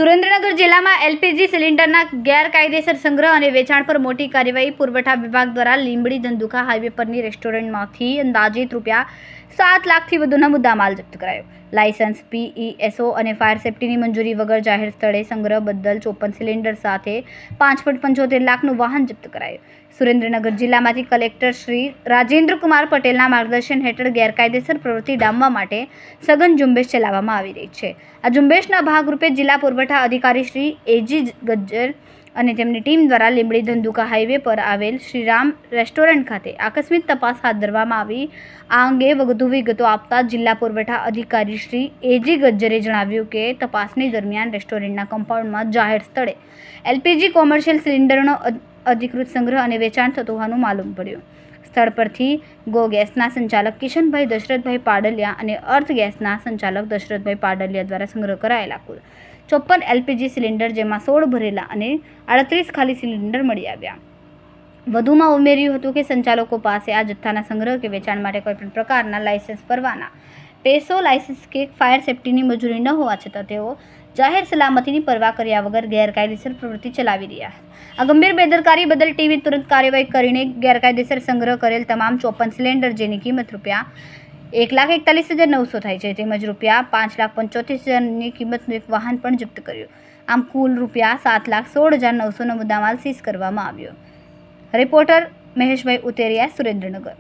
સુરેન્દ્રનગર જિલ્લામાં એલપીજી સિલિન્ડરના ગેરકાયદેસર સંગ્રહ અને વેચાણ પર મોટી કાર્યવાહી. પુરવઠા વિભાગ દ્વારા લીંબડી ધંધુકા હાઈવે પરની રેસ્ટોરન્ટમાંથી અંદાજિત ₹7 લાખથી વધુના મુદ્દામાલ જપ્ત કરાયો. લાયસન્સ, પીઈએસઓ અને ફાયર સેફ્ટીની મંજૂરી વગર જાહેર સ્થળે સંગ્રહ બદલ 54 સિલિન્ડર સાથે 5.75 લાખનું વાહન જપ્ત કરાયું. સુરેન્દ્રનગર જિલ્લામાંથી કલેક્ટર શ્રી રાજેન્દ્ર કુમાર પટેલના માર્ગદર્શન હેઠળ ગેરકાયદેસર પ્રવૃત્તિ ડામવા માટે સઘન ઝુંબેશ ચલાવવામાં આવી રહી છે. આ ઝુંબેશના ભાગરૂપે જિલ્લા પુરવઠા અધિકારી શ્રી એજી ગજ્જર અને તેમની ટીમ દ્વારા લીંબડી ધંધુકા હાઈવે પર આવેલ શ્રીરામ રેસ્ટોરન્ટ ખાતે આકસ્મિક તપાસ હાથ ધરવામાં આવી. આ અંગે વધુ વિગતો આપતા જિલ્લા પુરવઠા અધિકારી શ્રી એજી ગજ્જરે જણાવ્યું કે તપાસની દરમિયાન રેસ્ટોરન્ટના કમ્પાઉન્ડમાં જાહેર સ્થળે એલપીજી કોમર્શિયલ સિલિન્ડરનો અધિકૃત સંગ્રહ અને વેચાણ થતું હોવાનું માલુમ પડ્યું. સ્થળ પરથી ગો ગેસના સંચાલક કિશનભાઈ દશરથભાઈ પાડલિયા અને અર્થ ગેસના સંચાલક દશરથભાઈ પાડલિયા દ્વારા સંગ્રહ કરાયેલા કુલ 54 એલપીજી સિલિન્ડર, જેમાં 16 ભરેલા અને 38 ખાલી સિલિન્ડર મળી આવ્યા. વધુમાં ઉમેર્યું હતું કે સંચાલકો પાસે આ જથ્થાના સંગ્રહ કે વેચાણ માટે કોઈપણ પ્રકારના લાયસન્સ, પરવાના, પેસો લાયસન્સ કે ફાયર સેફ્ટીની મંજૂરી ન હોવા છતાં તેઓ જાહેર સલામતીની પરવા કર્યા વગર ગેરકાયદેસર પ્રવૃત્તિ ચલાવી રહ્યા. આ ગંભીર બેદરકારી બદલ ટીમે તુરંત કાર્યવાહી કરીને ગેરકાયદેસર સંગ્રહ કરેલ તમામ 54 સિલિન્ડર, જેની કિંમત ₹1,41,900 થાય છે, તેમજ ₹5,75,000ની કિંમતનું એક વાહન પણ જપ્ત કર્યું. આમ કુલ ₹7,16,900નો મુદ્દામાલ સીઝ કરવામાં આવ્યો. રિપોર્ટર મહેશભાઈ ઉતેરિયા, સુરેન્દ્રનગર.